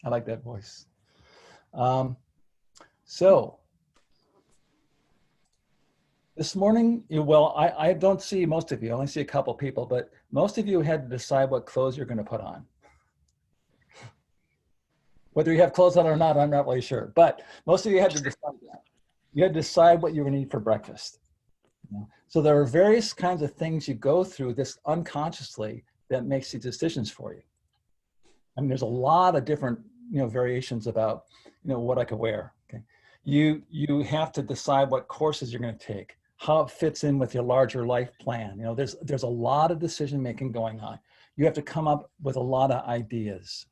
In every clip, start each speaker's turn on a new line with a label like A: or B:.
A: I like that voice. So this morning, well, I don't see most of you. I only see a couple people, but most of you had to decide what clothes you're going to put on. Whether you have clothes on or not, I'm not really sure. But most of you had to decide that. You had to decide what you were going to eat for breakfast. So there are various kinds of things you go through this unconsciously that makes these decisions for you. I mean, there's a lot of different, variations about, what I could wear. Okay, you have to decide what courses you're going to take, how it fits in with your larger life plan. There's a lot of decision making going on. You have to come up with a lot of ideas.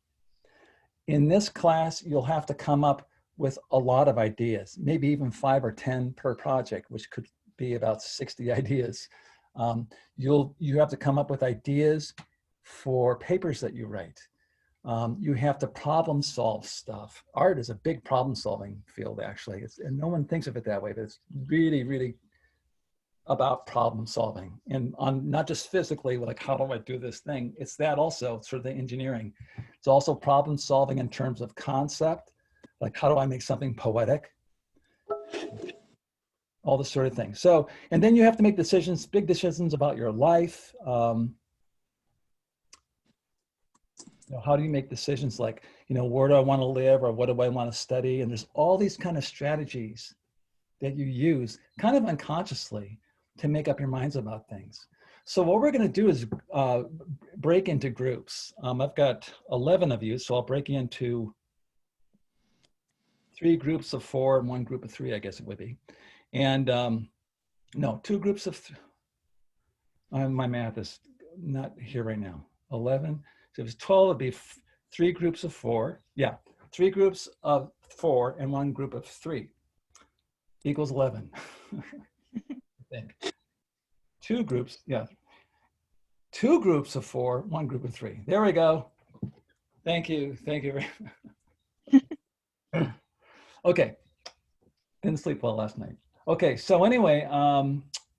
A: In this class, you'll have to come up with a lot of ideas, maybe even 5 or 10 per project, which could be about 60 ideas. You have to come up with ideas for papers that you write. You have to problem solve stuff. Art is a big problem solving field, actually. And no one thinks of it that way, but it's really, really about problem solving. And on not just physically, like how do I do this thing? It's that also, sort of the engineering. It's also problem solving in terms of concept, like how do I make something poetic? All this sort of thing. So, and then you have to make decisions, big decisions about your life. How do you make decisions like, where do I want to live or what do I want to study? And there's all these kind of strategies that you use kind of unconsciously to make up your minds about things. So what we're going to do is break into groups. I've got 11 of you, so I'll break you into 3 groups of 4 and 1 group of 3, I guess it would be. And no, 2 groups of, my math is not here right now. 11, so if it's 12, it'd be 3 groups of 4. Yeah, 3 groups of 4 and 1 group of 3 equals 11. I think. 2 groups, yeah. 2 groups of 4, 1 group of 3. There we go. Thank you very much. Okay, didn't sleep well last night. Okay, so anyway,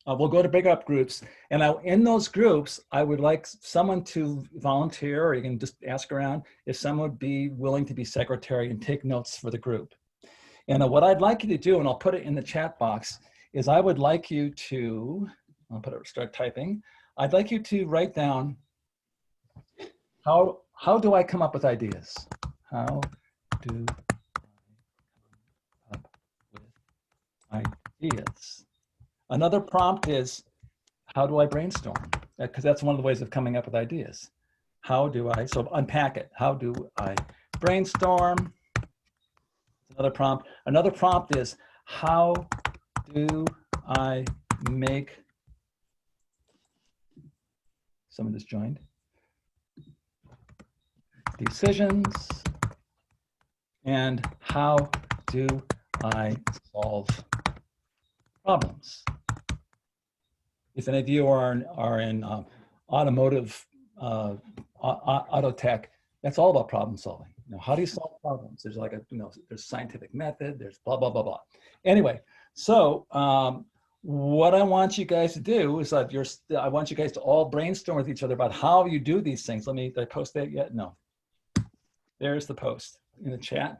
A: we'll go to big up groups. And in those groups, I would like someone to volunteer, or you can just ask around if someone would be willing to be secretary and take notes for the group. And what I'd like you to do, and I'll put it in the chat box, is I would like you to, start typing. I'd like you to write down, how do I come up with ideas? How do I come up with ideas? Another prompt is, how do I brainstorm? Because that's one of the ways of coming up with ideas. How do I, so unpack it. How do I brainstorm? Another prompt. Another prompt is, how do I make, someone just joined, decisions? And how do I solve problems? If any of you are in automotive, auto tech, that's all about problem solving. How do you solve problems? There's like there's scientific method, there's blah, blah, blah, blah. Anyway, so what I want you guys to do is I want you guys to all brainstorm with each other about how you do these things. Did I post that yet? No. There's the post in the chat.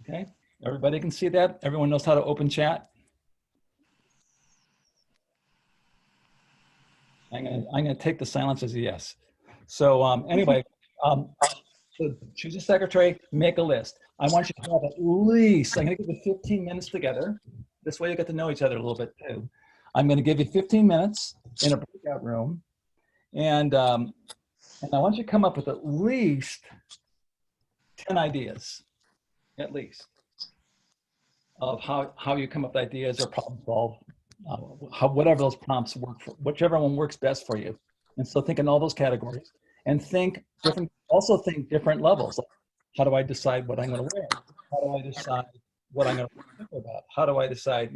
A: Okay, everybody can see that? Everyone knows how to open chat? I'm gonna take the silence as a yes. So anyway, so choose a secretary, make a list. I want you to have at least, I'm gonna give you 15 minutes together. This way you get to know each other a little bit too. I'm gonna give you 15 minutes in a breakout room. And I want you to come up with at least 10 ideas, at least, of how you come up with ideas or problem solve, whatever those prompts work for, whichever one works best for you. And so think in all those categories and also think different levels. Like, how do I decide what I'm going to wear? How do I decide what I'm going to think about? How do I decide,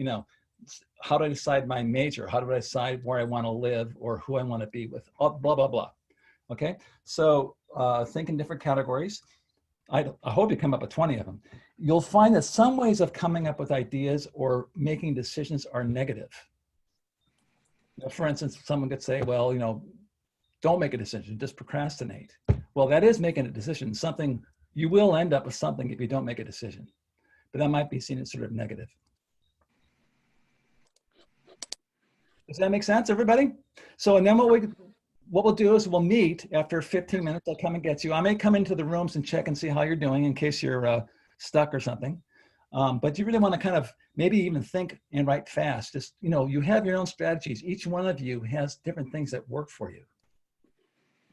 A: how do I decide my major? How do I decide where I want to live or who I want to be with? Blah, blah, blah. Okay, so think in different categories. I hope you come up with 20 of them. You'll find that some ways of coming up with ideas or making decisions are negative. For instance, someone could say, well, don't make a decision, just procrastinate. Well, that is making a decision. Something You will end up with something if you don't make a decision, but that might be seen as sort of negative. Does that make sense, everybody? So, and then what we'll do is we'll meet after 15 minutes. I'll come and get you. I may come into the rooms and check and see how you're doing in case you're stuck or something. But you really want to kind of maybe even think and write fast. Just, you know, you have your own strategies. Each one of you has different things that work for you.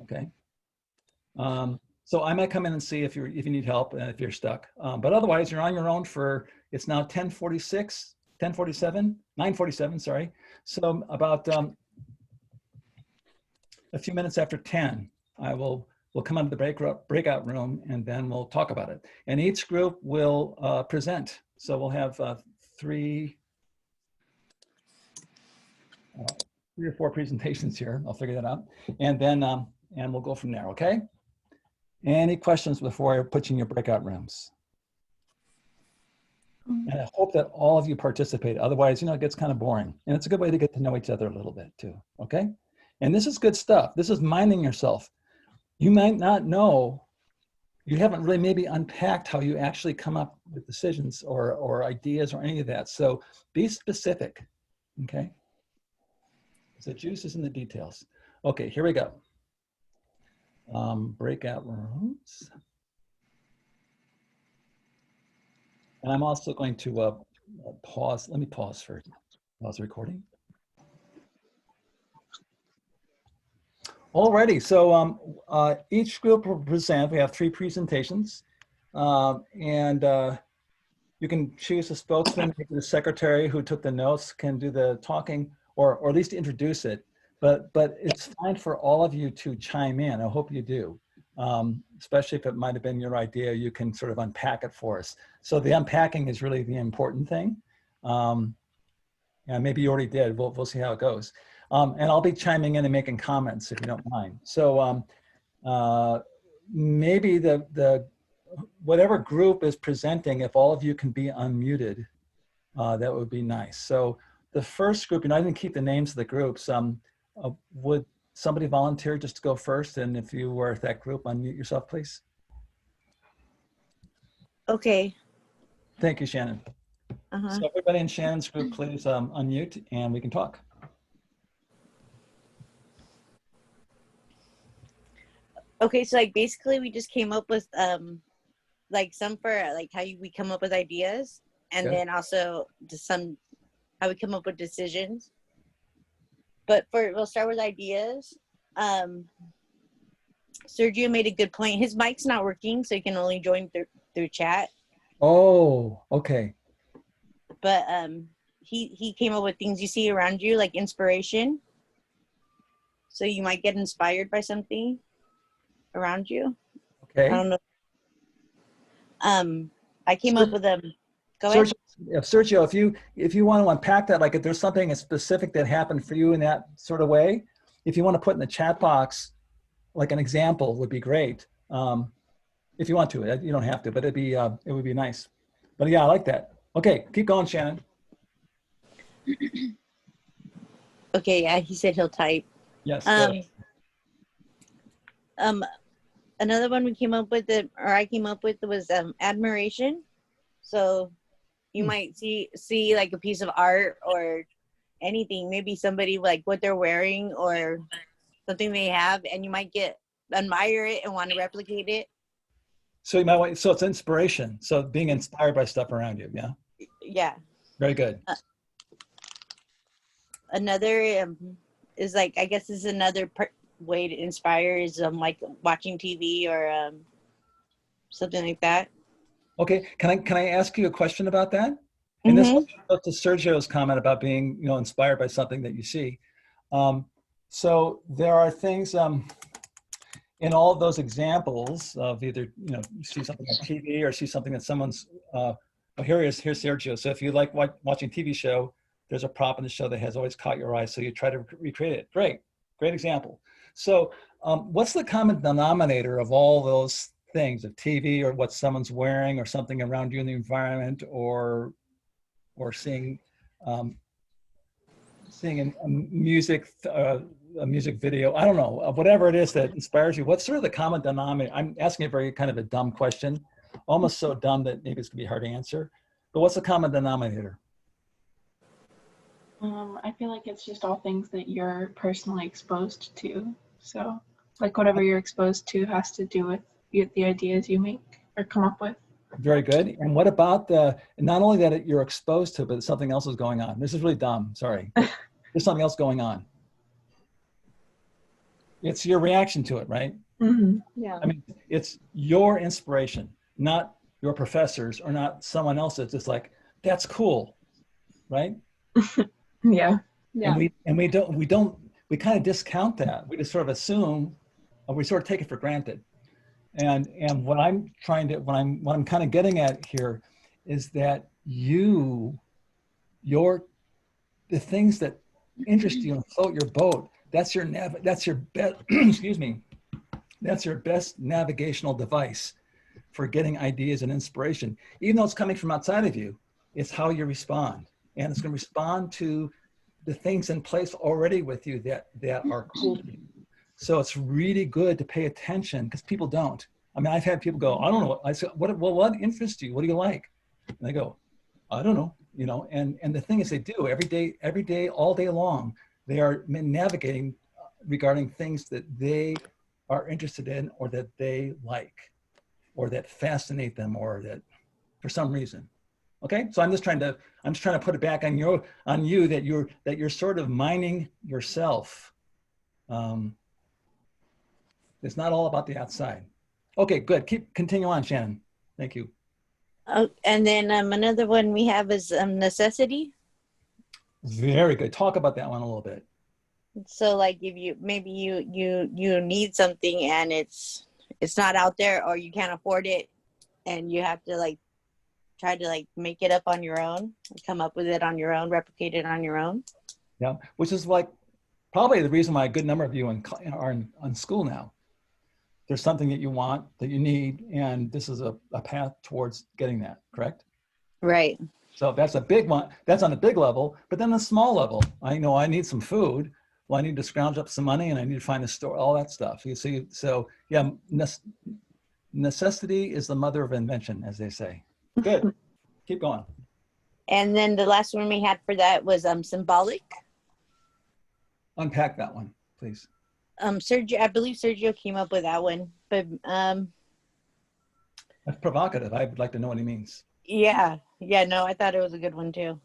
A: Okay. So I might come in and see if you need help and if you're stuck. But otherwise, you're on your own for, it's now 10:46, 10:47, 9:47, sorry. So about a few minutes after 10, we'll come into the breakout room and then we'll talk about it. And each group will present. So we'll have three or four presentations here. I'll figure that out. And then and we'll go from there, okay? Any questions before I put you in your breakout rooms? And I hope that all of you participate. Otherwise, you know, it gets kind of boring. And it's a good way to get to know each other a little bit too, okay? And this is good stuff. This is minding yourself. You might not know, you haven't really maybe unpacked how you actually come up with decisions or ideas or any of that. So be specific, okay? The juice is in the details. Okay, here we go. Breakout rooms. And I'm also going to pause. Let me pause first. Pause the recording. Alrighty, so each group will present. We have 3 presentations. And you can choose a spokesman, maybe the secretary who took the notes can do the talking or at least introduce it. But it's fine for all of you to chime in. I hope you do. Especially if it might have been your idea, you can sort of unpack it for us. So the unpacking is really the important thing. Yeah, maybe you already did. We'll see how it goes. And I'll be chiming in and making comments if you don't mind. So maybe the whatever group is presenting, if all of you can be unmuted, that would be nice. So the first group, and I didn't keep the names of the groups. Would somebody volunteer just to go first? And if you were at that group, unmute yourself, please.
B: Okay.
A: Thank you, Shannon. So everybody in Shannon's group, please unmute and we can talk.
B: Okay, so like basically we just came up with like some for like how we come up with ideas, and then also just how we come up with decisions. But we'll start with ideas. Sergio made a good point. His mic's not working, so he can only join through chat.
A: Oh, okay.
B: But he came up with things you see around you, like inspiration. So you might get inspired by something around you.
A: Okay.
B: I don't know. I came up with a. Go ahead.
A: Sergio, if you want to unpack that, like if there's something specific that happened for you in that sort of way, if you want to put in the chat box, like an example would be great. If you want to, you don't have to, but it would be nice. But yeah, I like that. Okay, keep going, Shannon.
B: Okay, yeah, he said he'll type.
A: Yes.
B: Another one we came up with, or I came up with, was admiration. So you might see like a piece of art or anything, maybe somebody like what they're wearing or something they have, and you might admire it and want to replicate it.
A: So you might want, so it's inspiration. So being inspired by stuff around you, yeah.
B: Yeah.
A: Very good.
B: Another is like, I guess is another way to inspire is like watching TV or something like that.
A: Okay, can I ask you a question about that? And this goes to Sergio's comment about being, you know, inspired by something that you see. So there are things in all of those examples of either, you know, you see something on TV or see something that someone's. Here's Sergio. So if you like watching TV show, there's a prop in the show that has always caught your eye, so you try to recreate it. Great example. So what's the common denominator of all those things, of TV or what someone's wearing or something around you in the environment or seeing seeing a music video, I don't know, whatever it is that inspires you, what's sort of the common denominator? I'm asking a very kind of a dumb question, almost so dumb that maybe it's gonna be hard to answer, but what's the common denominator?
C: I feel like it's just all things that you're personally exposed to. So, like whatever you're exposed to has to do with the ideas you make or come up with.
A: Very good. And what about not only that you're exposed to, but something else is going on? This is really dumb, sorry. There's something else going on. It's your reaction to it, right?
C: Mm-hmm.
B: Yeah.
A: I mean, it's your inspiration, not your professors or not someone else that's just like, that's cool, right?
C: Yeah.
B: Yeah.
A: And we kind of discount that. We just sort of assume, or we sort of take it for granted. And what I'm kind of getting at here is that the things that interest you and float your boat, that's your best excuse me, that's your best navigational device for getting ideas and inspiration. Even though it's coming from outside of you, it's how you respond. And it's going to respond to the things in place already with you that are cool to you. So it's really good to pay attention, because people don't. I mean, I've had people go, I don't know. I said, what interests you? What do you like? And they go, I don't know. You know, and the thing is, they do every day, all day long. They are navigating regarding things that they are interested in, or that they like, or that fascinate them, or that for some reason. Okay, so I'm just trying to put it back on you that you're sort of mining yourself. It's not all about the outside. Okay, good. Continue on, Shannon. Thank you.
B: And then another one we have is necessity.
A: Very good. Talk about that one a little bit.
B: So like if you maybe you need something and it's not out there, or you can't afford it, and you have to like try to like make it up on your own, come up with it on your own, replicate it on your own.
A: Yeah, which is like probably the reason why a good number of you are in school now. There's something that you want, that you need, and this is a path towards getting that, correct?
B: Right.
A: So that's a big one. That's on a big level, but then a small level, I know I need some food. Well, I need to scrounge up some money, and I need to find a store, all that stuff. You see, so yeah, necessity is the mother of invention, as they say. Good. Keep going.
B: And then the last one we had for that was symbolic.
A: Unpack that one, please.
B: Sergio, I believe Sergio came up with that one, but
A: That's provocative. I would like to know what he means.
B: yeah, no, I thought it was a good one too.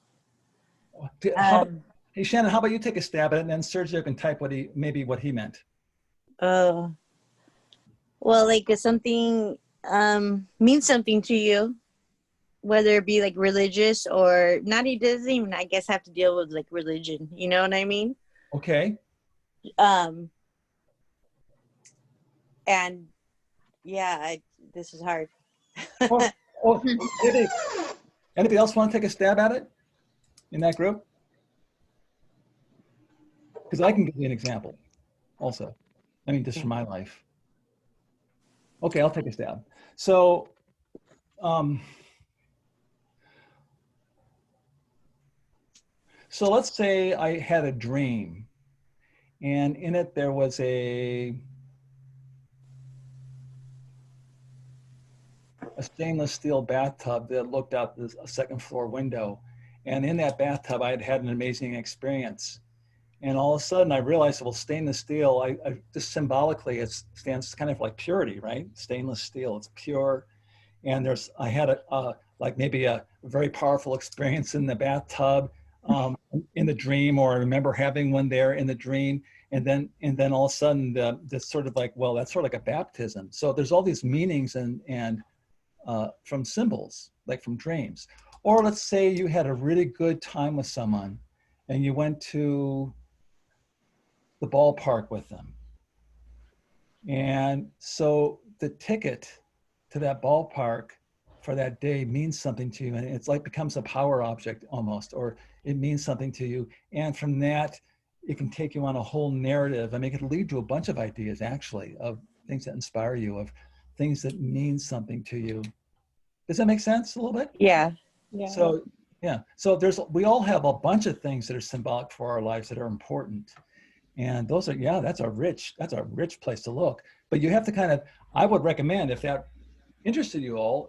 A: Hey, Shannon, how about you take a stab at it, and then Sergio can type what he meant.
B: Well, like if something means something to you, whether it be like religious or not, it doesn't even, I guess, have to deal with like religion. You know what I mean?
A: Okay.
B: And yeah, this is hard.
A: Anybody else want to take a stab at it in that group? Because I can give you an example also. I mean, just from my life. Okay, I'll take a stab. So, so let's say I had a dream, and in it there was a stainless steel bathtub that looked out the second floor window. And in that bathtub, I had an amazing experience. And all of a sudden I realized, well, stainless steel, I just symbolically, it stands kind of like purity, right? Stainless steel, it's pure. And I had like maybe a very powerful experience in the bathtub in the dream, or I remember having one there in the dream. And then all of a sudden that's sort of like, well, that's sort of like a baptism. So there's all these meanings and from symbols, like from dreams. Or let's say you had a really good time with someone and you went to the ballpark with them. And so the ticket to that ballpark for that day means something to you, and it's like becomes a power object almost, or it means something to you. And from that, it can take you on a whole narrative. I mean, it could lead to a bunch of ideas actually, of things that inspire you, of things that mean something to you. Does that make sense a little bit?
B: Yeah.
C: Yeah.
A: So Yeah. So we all have a bunch of things that are symbolic for our lives that are important. And those are, yeah, that's a rich place to look. But you have to kind of, I would recommend, if that interests you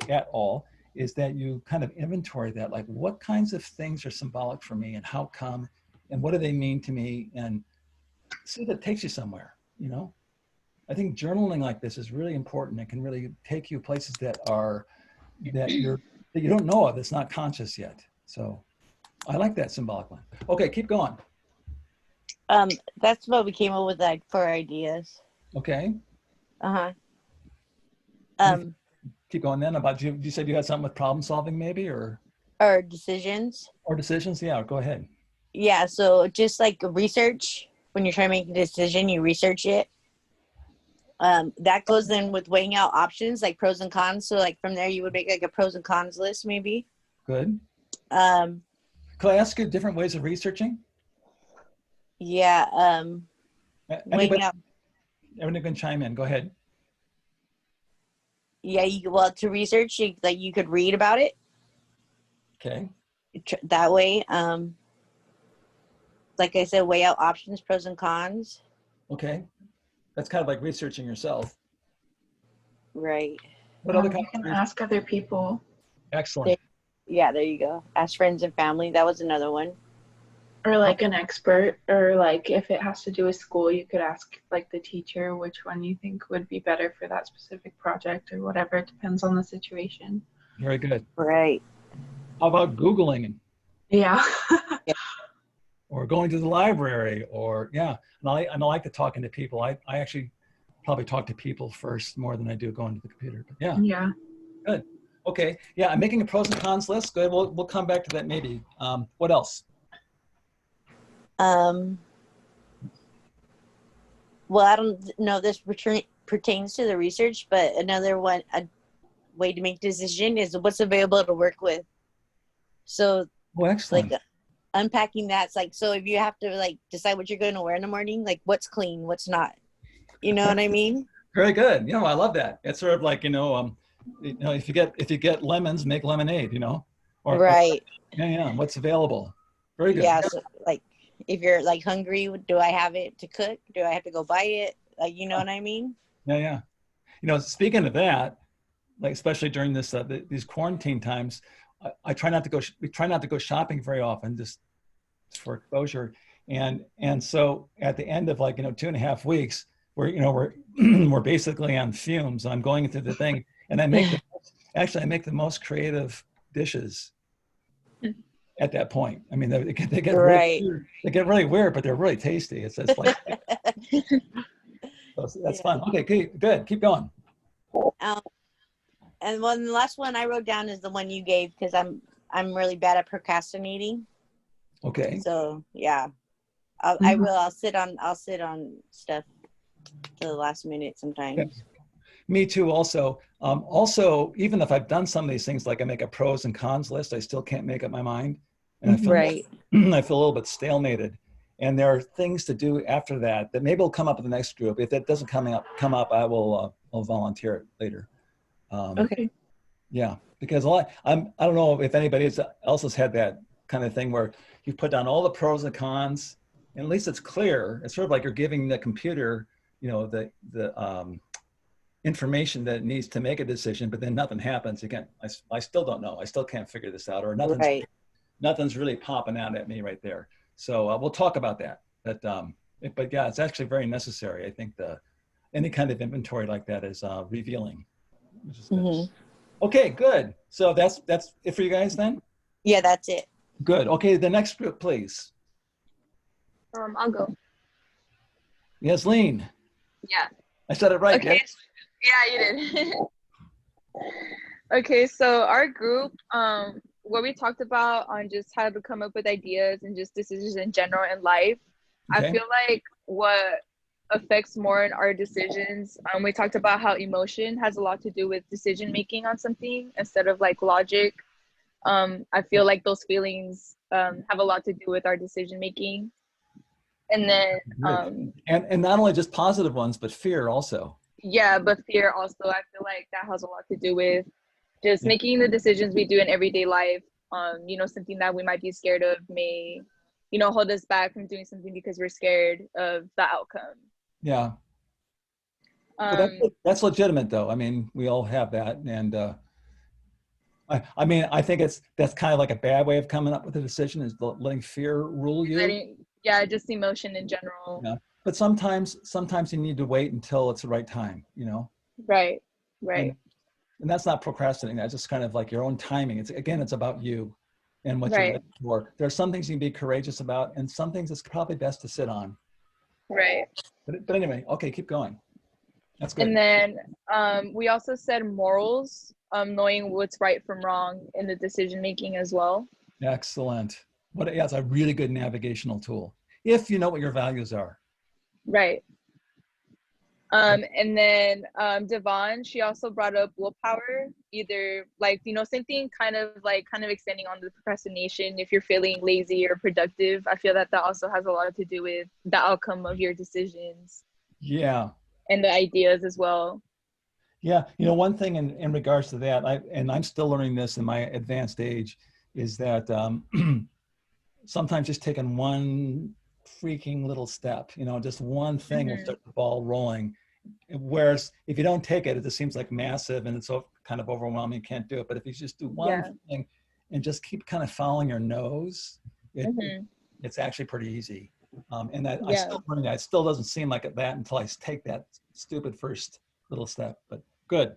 A: at all, is that you kind of inventory that, like what kinds of things are symbolic for me and how come, and what do they mean to me, and see if it takes you somewhere, you know? I think journaling like this is really important. It can really take you places that you don't know of, it's not conscious yet. So I like that symbolic one. Okay, keep going.
B: That's what we came up with, like, for ideas.
A: Okay.
B: Uh-huh.
A: Keep going then. About you said you had something with problem solving maybe, or
B: Decisions.
A: or decisions. Yeah, go ahead.
B: Yeah, so just like research, when you're trying to make a decision, you research it. That goes in with weighing out options, like pros and cons. So like from there, you would make like a pros and cons list, maybe.
A: Good.
B: Um,
A: Could I ask you different ways of researching?
B: yeah. Weighing out.
A: Everyone can chime in. Go ahead.
B: Yeah, to research, like you could read about it.
A: Okay.
B: That way. Like I said, weigh out options, pros and cons.
A: Okay. That's kind of like researching yourself.
B: Right.
A: What other
C: You can ask other people.
A: Excellent.
B: There you go. Ask friends and family. That was another one.
C: Or like an expert, or like if it has to do with school, you could ask like the teacher which one you think would be better for that specific project or whatever. It depends on the situation.
A: Very good.
B: Right.
A: How about Googling
C: Yeah.
A: or going to the library, or yeah. And I like to talking to people. I actually probably talk to people first more than I do going to the computer. But yeah.
C: Yeah.
A: Good. Okay. Yeah, I'm making a pros and cons list. Good. We'll come back to that maybe. What else?
B: Well, I don't know if this pertains to the research, but another one, a way to make a decision is what's available to work with. So,
A: Excellent.
B: like unpacking that's like, so if you have to like decide what you're going to wear in the morning, like what's clean, what's not, you know what I mean?
A: Very good. I love that. It's sort of like, if you get lemons, make lemonade, or
B: Right.
A: Yeah. What's available. Very good.
B: Yeah. So like, if you're like hungry, do I have it to cook? Do I have to go buy it? Like, you know what I mean?
A: Yeah. Speaking of that, like especially during this these quarantine times, we try not to go shopping very often, just for exposure. And so at the end of 2.5 weeks, we're basically on fumes. I'm going through the thing, and I make the most creative dishes at that point. I mean, they get
B: right.
A: They get really weird, but they're really tasty. It's just like so that's fun. Okay, good. Keep going.
B: And the last one I wrote down is the one you gave, because I'm really bad at procrastinating.
A: Okay.
B: So yeah, I'll sit on stuff to the last minute sometimes.
A: Yeah. Me too. Also, even if I've done some of these things, like I make a pros and cons list, I still can't make up my mind, and I feel I feel a little bit stalemated. And there are things to do after that maybe will come up in the next group. If that doesn't come up, I will I'll volunteer it later.
C: Okay.
A: Yeah, because I don't know if anybody else has had that kind of thing where you put down all the pros and cons, and at least it's clear. It's sort of like you're giving the computer, the information that it needs to make a decision, but then nothing happens. Again, I still don't know. I still can't figure this out, or nothing's really popping out at me right there. So we'll talk about that. But yeah, it's actually very necessary. I think any kind of inventory like that is revealing. Which is good. Okay, good. So that's it for you guys then?
B: Yeah, that's it.
A: Good. Okay, the next group, please.
D: I'll go.
A: Yasleen.
D: Yeah.
A: I said it right.
D: Okay. Yeah, you did. Okay, so our group, what we talked about on just how to come up with ideas and just decisions in general in life,
A: Okay.
D: I feel like what affects more in our decisions, we talked about how emotion has a lot to do with decision making on something instead of like logic. I feel like those feelings have a lot to do with our decision making. And then
A: and not only just positive ones, but fear also.
D: Yeah, but fear also, I feel like that has a lot to do with just making the decisions we do in everyday life you know, something that we might be scared of may, you know, hold us back from doing something because we're scared of the outcome.
A: Yeah. But
D: Um,
A: that's legitimate though. I mean, we all have that. And I mean, I think that's kind of like a bad way of coming up with a decision, is letting fear rule you.
D: yeah, just emotion in general.
A: Yeah. But sometimes you need to wait until it's the right time, you know?
D: Right,
A: And,
D: right,
A: and that's not procrastinating. That's just kind of like your own timing. It's about you and what you're
D: right,
A: ready for. There are some things you can be courageous about, and some things it's probably best to sit on.
D: right.
A: But anyway, okay, keep going. That's good.
D: And then we also said morals, knowing what's right from wrong in the decision making as well.
A: Excellent. Yeah, it's a really good navigational tool if you know what your values are.
D: Right. And then Devon, she also brought up willpower, either like, you know, same thing, kind of extending on the procrastination. If you're feeling lazy or productive, I feel that also has a lot to do with the outcome of your decisions.
A: Yeah.
D: And the ideas as well.
A: Yeah. You know, one thing in regards to that, I'm still learning this in my advanced age, is that sometimes just taking one freaking little step, you know, just one thing will start the ball rolling. Whereas if you don't take it, it just seems like massive and it's so kind of overwhelming, you can't do it. But if you just do one thing and just keep kind of following your nose, it's actually pretty easy. And that I still learning that. It still doesn't seem like that until I take that stupid first little step, but good.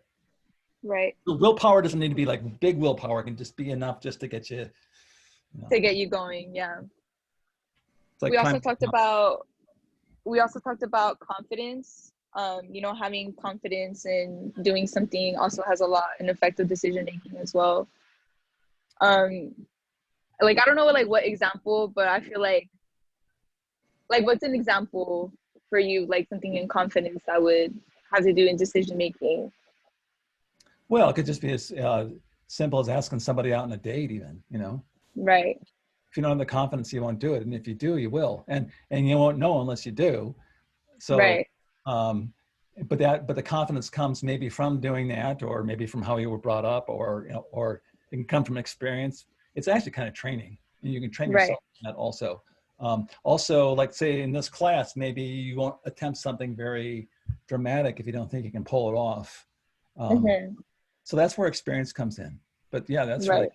D: Right.
A: So willpower doesn't need to be like big willpower. It can just be enough just to get you,
D: to get you going. Yeah.
A: Like
D: we also talked about confidence. You know, having confidence in doing something also has a lot in effective decision making as well. Like, I don't know like what example, but I feel like what's an example for you, like something in confidence that would have to do in decision making?
A: Well, it could just be as simple as asking somebody out on a date, even, you know.
D: Right.
A: If you don't have the confidence, you won't do it, and if you do, you will, and you won't know unless you do. So,
D: right.
A: But the confidence comes maybe from doing that, or maybe from how you were brought up, or you know, or it can come from experience. It's actually kind of training, and you can train yourself in that also. Also, like say in this class, maybe you won't attempt something very dramatic if you don't think you can pull it off. So that's where experience comes in. But yeah, that's really,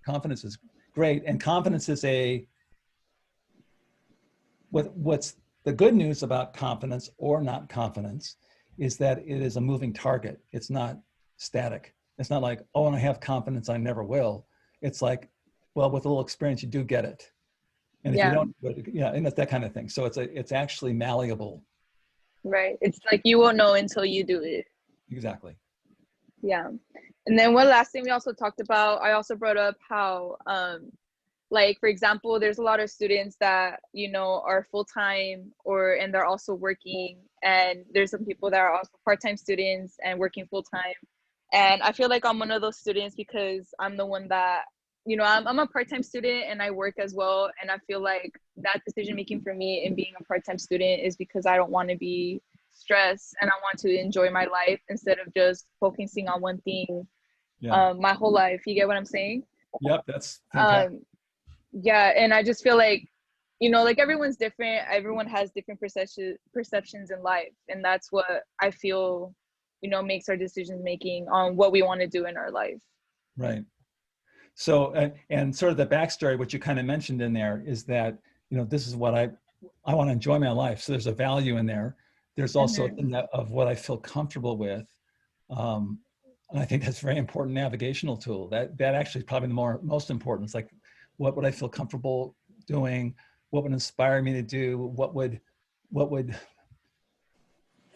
A: confidence is great. And confidence is what's the good news about confidence or not confidence is that it is a moving target. It's not static. It's not like, oh, when I have confidence, I never will. It's like, well, with a little experience, you do get it. And if you don't, and it's that kind of thing. So it's actually malleable.
D: Right. It's like you won't know until you do it.
A: Exactly.
D: Yeah. And then one last thing we also talked about, I also brought up how, like, for example, there's a lot of students that, you know, are full-time and they're also working. And there's some people that are also part-time students and working full-time. And I feel like I'm one of those students because I'm the one that, you know, I'm a part-time student and I work as well. And I feel like that decision-making for me in being a part-time student is because I don't want to be stressed and I want to enjoy my life instead of just focusing on one thing my whole life. You get what I'm saying?
A: Yep, that's fantastic.
D: Yeah, and I just feel like, you know, like everyone's different. Everyone has different perceptions in life. And that's what I feel, you know, makes our decision making on what we want to do in our life.
A: Right. So, and sort of the backstory, what you kind of mentioned in there is that, you know, this is what I want to enjoy my life. So there's a value in there. There's also a thing of what I feel comfortable with. And I think that's a very important navigational tool. That actually is probably the most important. It's like, what would I feel comfortable doing? What would inspire me to do? What would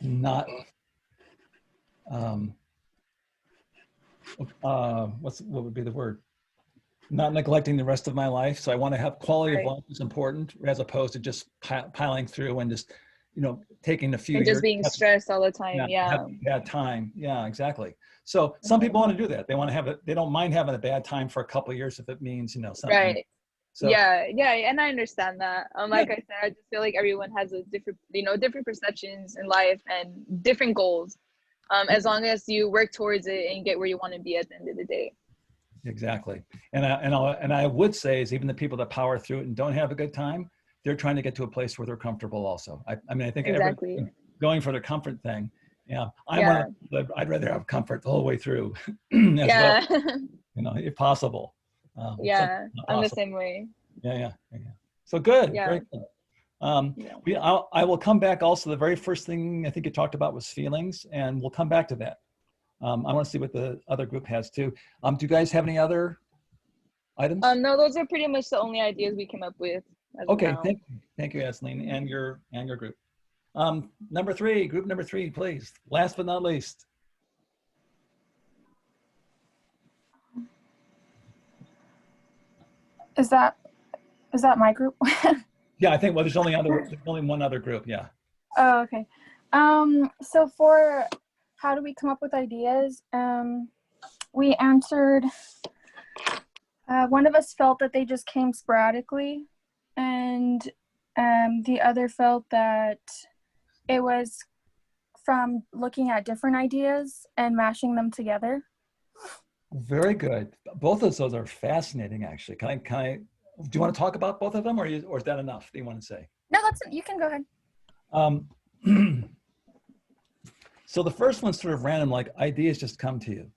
A: not, what would be the word? Not neglecting the rest of my life. So I want to have quality of life is important, as opposed to just piling through and just, you know, taking a few
D: and
A: years.
D: Just being stressed all the time.
A: Bad time. Yeah, exactly. So some people want to do that. They want to have it. They don't mind having a bad time for a couple of years if it means, you know, something.
D: Right.
A: So,
D: yeah, and I understand that. Like I said, I just feel like everyone has a different, you know, different perceptions in life and different goals. As long as you work towards it and get where you want to be at the end of the day.
A: exactly. And I would say is even the people that power through it and don't have a good time, they're trying to get to a place where they're comfortable also. I mean, I think
D: Exactly.
A: everyone going for the comfort thing. Yeah.
D: Yeah.
A: I'd rather have comfort the whole way through as well,
D: Yeah.
A: you know, if possible.
D: Yeah.
A: Sometimes not
D: I'm the
A: possible.
D: same way.
A: Yeah. So good.
D: Yeah.
A: Very good.
D: Yeah.
A: I will come back also. The very first thing I think you talked about was feelings, and we'll come back to that. I want to see what the other group has too. Do you guys have any other items?
D: No, those are pretty much the only ideas we came up with as of
A: Okay,
D: now.
A: thank you, Asleen, and your group. Group number three, please. Last but not least.
E: Is that my group?
A: Yeah, I think there's only one other group. Yeah.
E: Oh, okay. So for how do we come up with ideas? We answered. One of us felt that they just came sporadically, and the other felt that it was from looking at different ideas and mashing them together.
A: Very good. Both of those are fascinating, actually. Can I? Do you want to talk about both of them, or is that enough? Do you want to say?
E: No, you can go ahead.
A: So the first one's sort of random, like ideas just come to you.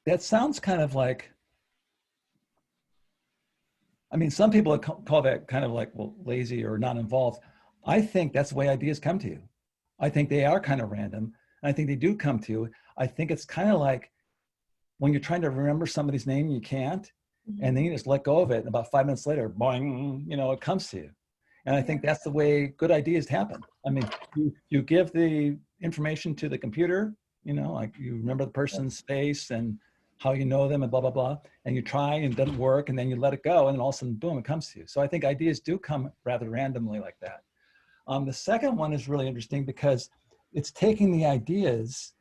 A: That sounds kind of like, I mean, some people call that kind of like, well, lazy or not involved. I think that's the way ideas come to you. I think they are kind of random. I think they do come to you. I think it's kind of like when you're trying to remember somebody's name, you can't, and then you just let go of it. And about 5 minutes later, boing, you know, it comes to you. And I think that's the way good ideas happen. I mean, you give the information to the computer, you know, like you remember the person's face and how you know them and blah, blah, blah. And you try and it doesn't work and then you let it go and then all of a sudden, boom, it comes to you. So I think ideas do come rather randomly like that. The second one is really interesting because it's taking the ideas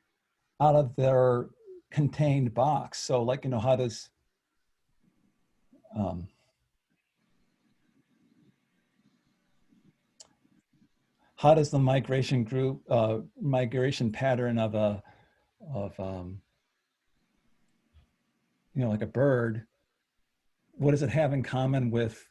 A: out of their contained box. So like, you know, how does, the migration pattern of you know, like a bird, what does it have in common with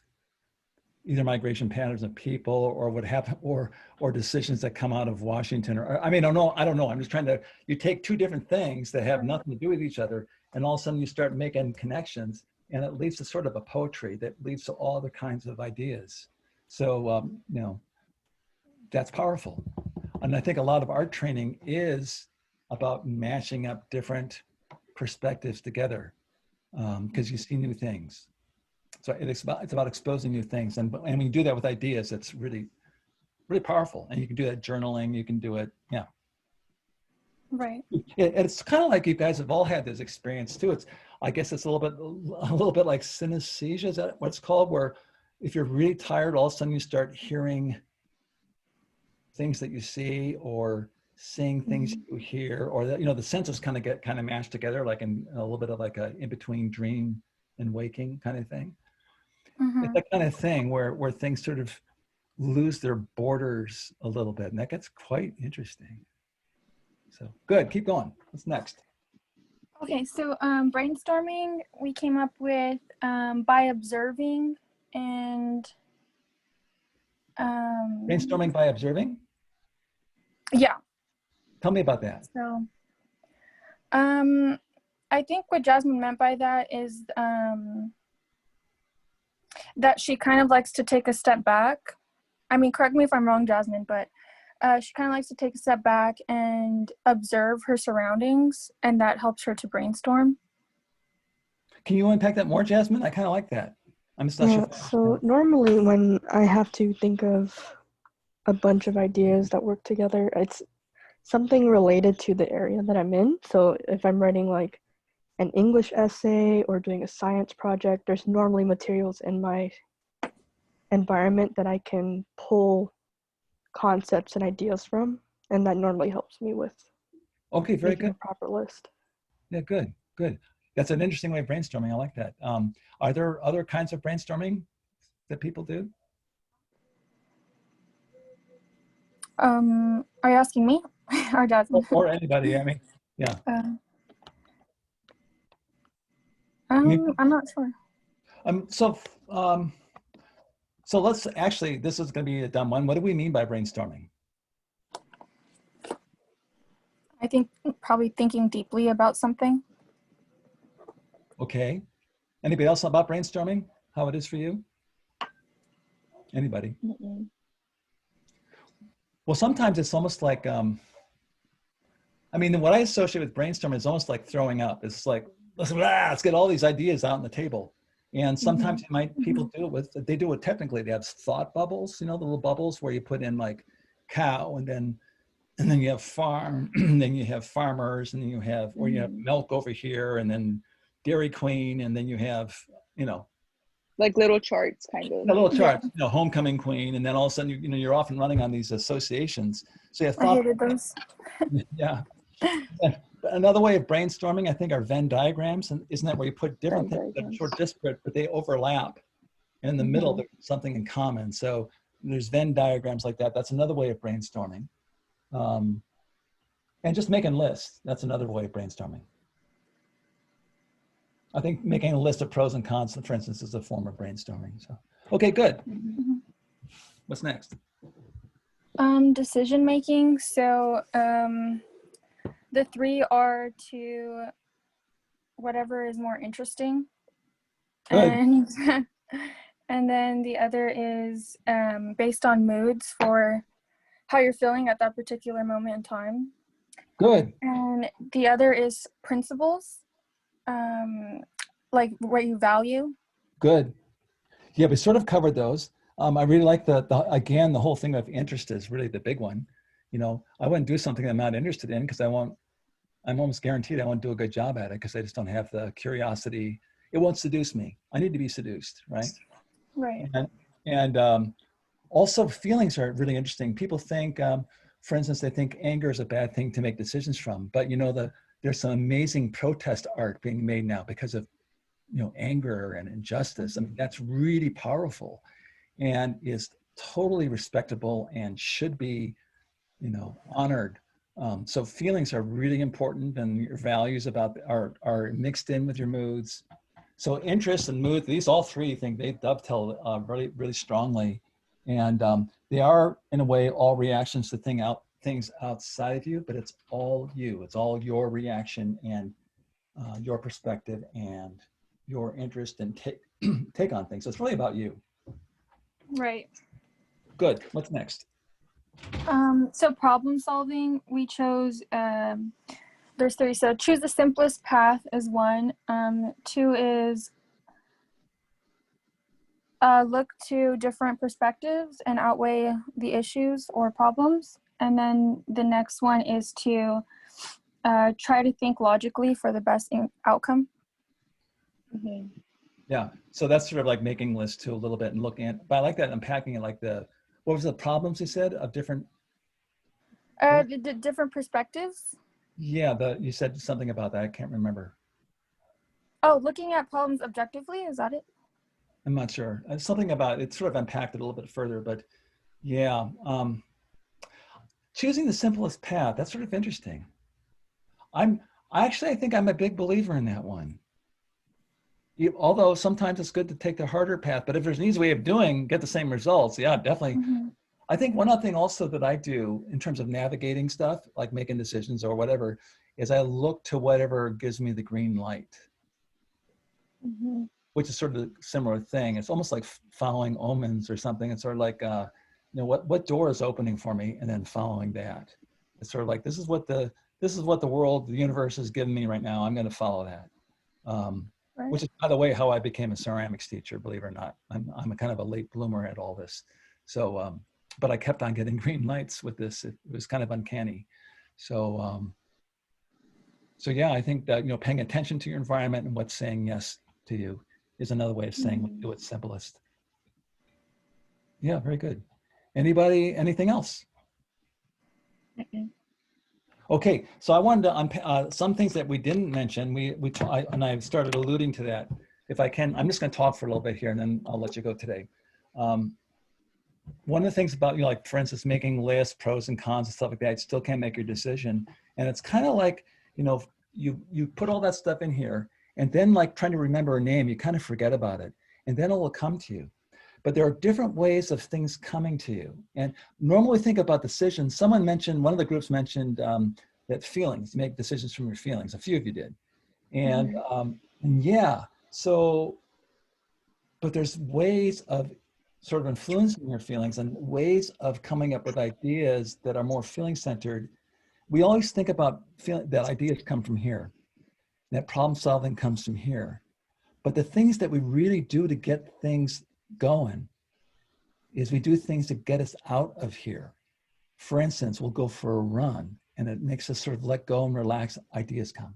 A: either migration patterns of people or what happen or decisions that come out of Washington? Or I mean, I don't know. I'm just trying to, you take two different things that have nothing to do with each other, and all of a sudden you start making connections, and it leads to sort of a poetry that leads to all other kinds of ideas. So, you know, that's powerful. And I think a lot of art training is about mashing up different perspectives together because you see new things. So it's about exposing new things. And when you do that with ideas, it's really, really powerful. And you can do that journaling, you can do it, yeah.
E: Right.
A: It's kind of like you guys have all had this experience too. I guess it's a little bit like synesthesia, is that what it's called? Where if you're really tired, all of a sudden you start hearing things that you see or seeing things you hear, or that, you know, the senses kind of get mashed together, like in a little bit of like a in-between dream and waking kind of thing. It's that kind of thing where things sort of lose their borders a little bit, and that gets quite interesting. So good, keep going. What's next?
E: Okay, so brainstorming, we came up with by observing and
A: Brainstorming by observing?
E: Yeah.
A: Tell me about that.
E: So I think what Jasmine meant by that is that she kind of likes to take a step back. I mean, correct me if I'm wrong, Jasmine, but she kind of likes to take a step back and observe her surroundings, and that helps her to brainstorm.
A: Can you unpack that more, Jasmine? I kind of like that. I'm just not sure.
F: So normally when I have to think of a bunch of ideas that work together, it's something related to the area that I'm in. So if I'm writing like an English essay or doing a science project, there's normally materials in my environment that I can pull concepts and ideas from, and that normally helps me with
A: very good.
F: A proper list.
A: Yeah, good. That's an interesting way of brainstorming. I like that. Are there other kinds of brainstorming that people do?
E: Are you asking me or Jasmine?
A: Or anybody? I mean, yeah.
E: I'm not sure.
A: Um, so, um, so let's actually, this is going to be a dumb one. What do we mean by brainstorming?
E: I think probably thinking deeply about something.
A: Okay. Anybody else about brainstorming? How it is for you? Anybody?
B: Mm-mm.
A: Well, sometimes it's almost like, I mean, what I associate with brainstorming is almost like throwing up. It's like, let's get all these ideas out on the table. And sometimes people do it with, they do it technically. They have thought bubbles, you know, the little bubbles where you put in like cow and then you have farm, and then you have farmers, and then you have, or you have milk over here, and then Dairy Queen, and then you have, you know,
D: Like little charts, kind of.
A: a little chart, you know, homecoming queen, and then all of a sudden, you know, you're off and running on these associations. So you have
E: I
A: thought,
E: hated those.
A: yeah. And another way of brainstorming, I think, are Venn diagrams, and isn't that where you put different
B: Venn
A: things that are
B: diagrams.
A: sort of disparate, but they overlap. And in the middle, there's something in common. So there's Venn diagrams like that. That's another way of brainstorming. And just making lists, that's another way of brainstorming. I think making a list of pros and cons, for instance, is a form of brainstorming. So, okay, good. What's next?
E: Decision making. So the three are to whatever is more interesting.
A: Good.
E: And then the other is based on moods for how you're feeling at that particular moment in time.
A: Good.
E: And the other is principles, like what you value.
A: Good. Yeah, we sort of covered those. I really like again, the whole thing of interest is really the big one. You know, I wouldn't do something I'm not interested in because I'm almost guaranteed I won't do a good job at it because I just don't have the curiosity. It won't seduce me. I need to be seduced, right?
E: Right.
A: And also feelings are really interesting. People think, for instance, they think anger is a bad thing to make decisions from, but you know, there's some amazing protest art being made now because of, you know, anger and injustice. I mean, that's really powerful and is totally respectable and should be, you know, honored. So feelings are really important, and your values are mixed in with your moods. So interest and mood, these all three, I think they dovetail really, really strongly. And they are, in a way, all reactions to things outside of you, but it's all you. It's all your reaction and your perspective and your interest and take on things. So it's really about you.
E: Right.
A: Good. What's next?
E: So problem solving, we chose, there's three. So choose the simplest path is one. Two is look to different perspectives and outweigh the issues or problems. And then the next one is to try to think logically for the best outcome.
A: Yeah. So that's sort of like making lists too a little bit and looking at, but I like that unpacking it like what was the problems you said of different?
E: The different perspectives.
A: Yeah, you said something about that. I can't remember.
E: Oh, looking at problems objectively, is that it?
A: I'm not sure. Something about it sort of unpacked it a little bit further, but yeah. Choosing the simplest path, that's sort of interesting. I think I'm a big believer in that one. Although sometimes it's good to take the harder path, but if there's an easy way of get the same results, yeah, definitely. I think one other thing also that I do in terms of navigating stuff, like making decisions or whatever, is I look to whatever gives me the green light, which is sort of a similar thing. It's almost like following omens or something. It's sort of like, you know, what door is opening for me, and then following that. It's sort of like, this is what the world, the universe is giving me right now. I'm going to follow that.
E: Right.
A: Which is, by the way, how I became a ceramics teacher, believe it or not. I'm a kind of a late bloomer at all this. So, but I kept on getting green lights with this. It was kind of uncanny. So, so yeah, I think that, you know, paying attention to your environment and what's saying yes to you is another way of saying do it simplest. Yeah, very good. Anybody, anything else? Okay, so I wanted to unpack some things that we didn't mention. And I've started alluding to that. If I can, I'm just going to talk for a little bit here, and then I'll let you go today. One of the things about, you know, like for instance, making lists, pros and cons and stuff like that, you still can't make your decision. And it's kind of like, you know, you put all that stuff in here, And then like trying to remember a name, you kind of forget about it. And then it will come to you. But there are different ways of things coming to you. And normally think about decisions. Someone mentioned, one of the groups mentioned that feelings, you make decisions from your feelings. A few of you did. And yeah, so, but there's ways of sort of influencing your feelings and ways of coming up with ideas that are more feeling centered. We always think about feeling that ideas come from here, that problem solving comes from here. But the things that we really do to get things going is we do things to get us out of here. For instance, we'll go for a run and it makes us sort of let go and relax, ideas come.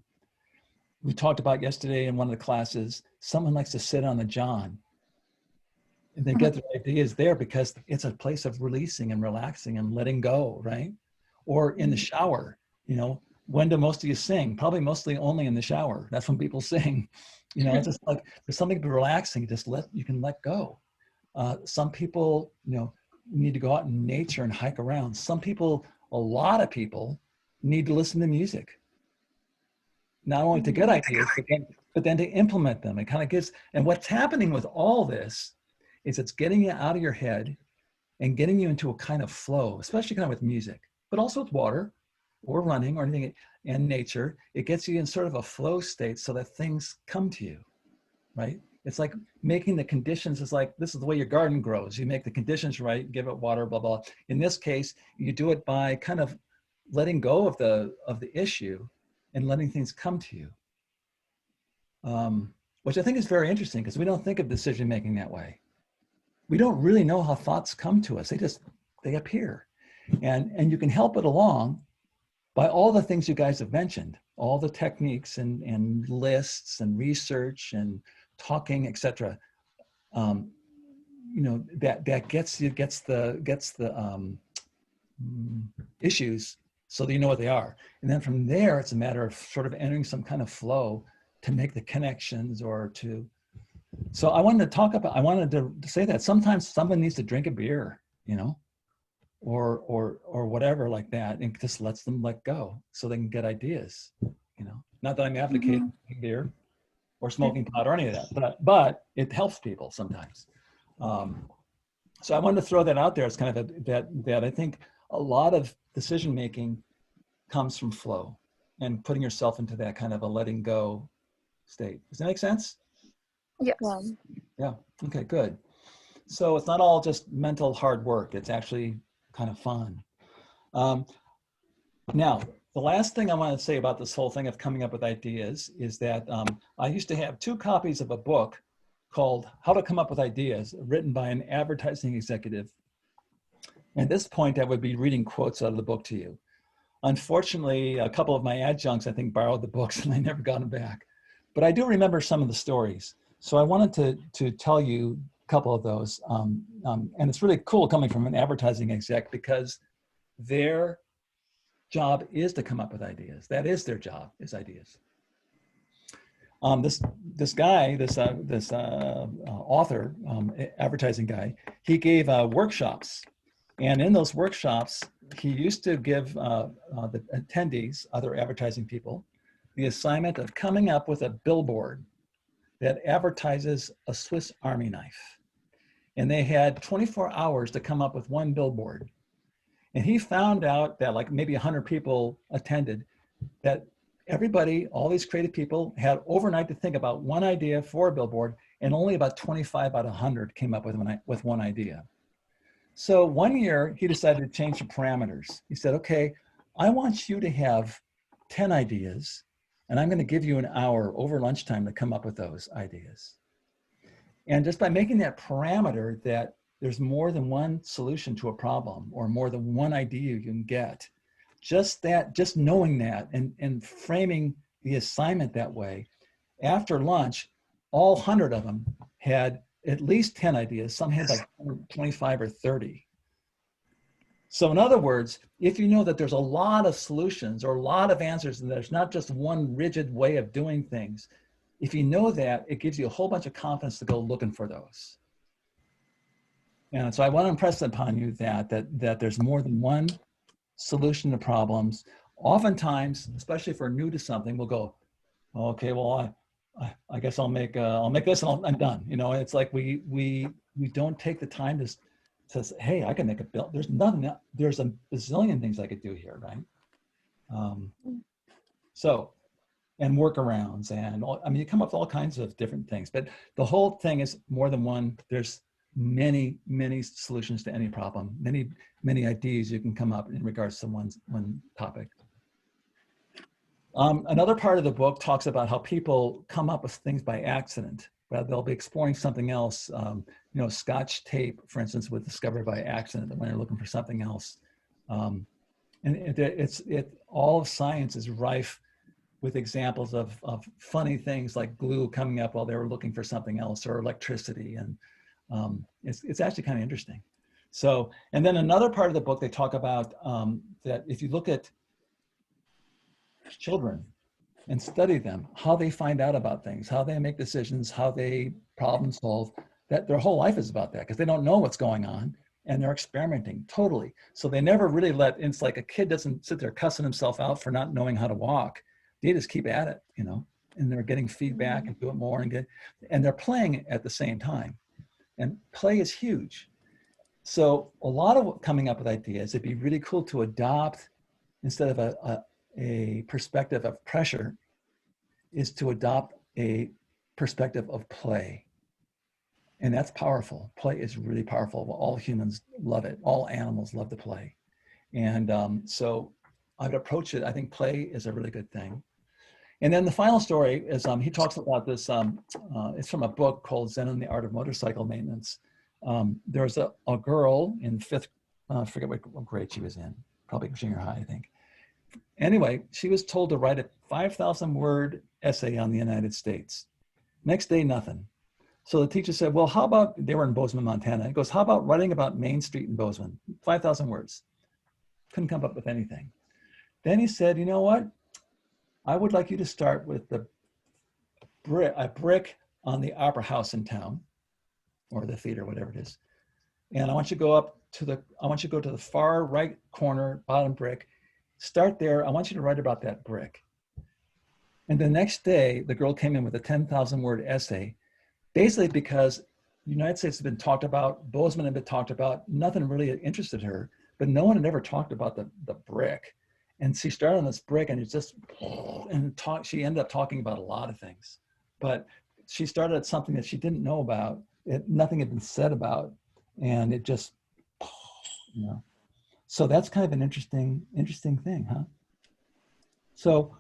A: We talked about yesterday in one of the classes, someone likes to sit on the john and they get their ideas there because it's a place of releasing and relaxing and letting go, right? Or in the shower, you know, when do most of you sing? Probably mostly only in the shower. That's when people sing. You know, it's just like there's something relaxing. You can let go. Some people, you know, need to go out in nature and hike around. Some people, a lot of people, need to listen to music. Not only to get ideas, but then to implement them. It kind of gives. And what's happening with all this is it's getting you out of your head and getting you into a kind of flow, especially kind of with music, but also with water or running or anything in nature. It gets you in sort of a flow state so that things come to you, right? It's like making the conditions, is like, this is the way your garden grows. You make the conditions right, give it water, blah, blah. In this case, you do it by kind of letting go of the issue and letting things come to you. Which I think is very interesting because we don't think of decision-making that way. We don't really know how thoughts come to us. They appear. And you can help it along by all the things you guys have mentioned, all the techniques and lists and research and talking, etc. You know, that gets the issues so that you know what they are. And then from there, it's a matter of sort of entering some kind of flow to make the connections or to. So I wanted to say that sometimes someone needs to drink a beer, you know, or whatever like that, and just lets them let go so they can get ideas, you know. Not that I'm advocating beer or smoking pot or any of that, but it helps people sometimes. So I wanted to throw that out there as kind of that I think a lot of decision making comes from flow and putting yourself into that kind of a letting go state. Does that make sense?
E: Yes.
A: Yeah. Okay, good. So it's not all just mental hard work. It's actually kind of fun. Now, the last thing I want to say about this whole thing of coming up with ideas is that I used to have 2 copies of a book called How to Come Up with Ideas, written by an advertising executive. At this point, I would be reading quotes out of the book to you. Unfortunately, a couple of my adjuncts, I think, borrowed the books and I never got them back. But I do remember some of the stories. So I wanted to tell you a couple of those. And it's really cool coming from an advertising exec because their job is to come up with ideas. That is their job, is ideas. This guy, this author, advertising guy, he gave workshops. And in those workshops, he used to give the attendees, other advertising people, the assignment of coming up with a billboard that advertises a Swiss Army knife. And they had 24 hours to come up with one billboard. And he found out that like maybe 100 people attended, that everybody, all these creative people had overnight to think about one idea for a billboard, and only about 25 out of 100 came up with one idea. So one year he decided to change the parameters. He said, okay, I want you to have 10 ideas, and I'm going to give you an hour over lunchtime to come up with those ideas. And just by making that parameter that there's more than one solution to a problem or more than one idea you can get, just knowing that and framing the assignment that way, after lunch, all 100 of them had at least 10 ideas. Some had like 25 or 30. So in other words, if you know that there's a lot of solutions or a lot of answers and there's not just one rigid way of doing things, if you know that, it gives you a whole bunch of confidence to go looking for those. And so I want to impress upon you that there's more than one solution to problems. Oftentimes, especially if we're new to something, we'll go, okay, well, I guess I'll make this and I'm done. You know, it's like we don't take the time to say, hey, I can make a bill. There's nothing. There's a bazillion things I could do here, right? And workarounds and all, I mean, you come up with all kinds of different things, but the whole thing is more than one. There's many solutions to any problem, many ideas you can come up in regards to one topic. Another part of the book talks about how people come up with things by accident. But they'll be exploring something else. You know, Scotch tape, for instance, was discovered by accident when they're looking for something else. And all of science is rife with examples of funny things like glue coming up while they were looking for something else, or electricity. And it's actually kind of interesting. So, and then another part of the book, they talk about that if you look at children and study them, how they find out about things, how they make decisions, how they problem solve, that their whole life is about that, because they don't know what's going on and they're experimenting totally. So they never really it's like a kid doesn't sit there cussing himself out for not knowing how to walk. They just keep at it, you know, and they're getting feedback and do it more and they're playing at the same time. And play is huge. So a lot of coming up with ideas, it'd be really cool to adopt, instead of a perspective of pressure, is to adopt a perspective of play. And that's powerful. Play is really powerful. All humans love it. All animals love to play. And so I would approach it. I think play is a really good thing. And then the final story is he talks about this. It's from a book called Zen and the Art of Motorcycle Maintenance. There's a girl in fifth, I forget what grade she was in, probably junior high, I think. Anyway, she was told to write a 5,000 word essay on the United States. Next day, nothing. So the teacher said, well, how about, they were in Bozeman, Montana. He goes, how about writing about Main Street in Bozeman? 5,000 words. Couldn't come up with anything. Then he said, you know what? I would like you to start with a brick on the opera house in town, or the theater, whatever it is. And I want you to go to the far right corner, bottom brick. Start there. I want you to write about that brick. And the next day, the girl came in with a 10,000 word essay, basically because the United States had been talked about, Bozeman had been talked about, nothing really interested her, but no one had ever talked about the brick. And she started on this brick and she ended up talking about a lot of things, but she started at something that she didn't know about. Nothing had been said about, and it just, you know. So that's kind of an interesting thing, huh? So,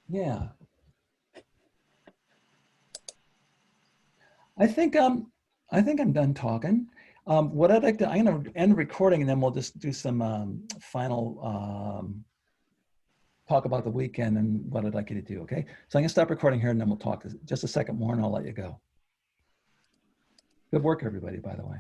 A: yeah. I think I'm done talking. What I'd like to, I'm going to end recording, and then we'll just do some final talk about the weekend and what I'd like you to do. Okay, so I'm going to stop recording here, and then we'll talk just a second more, and I'll let you go. Good work, everybody, by the way.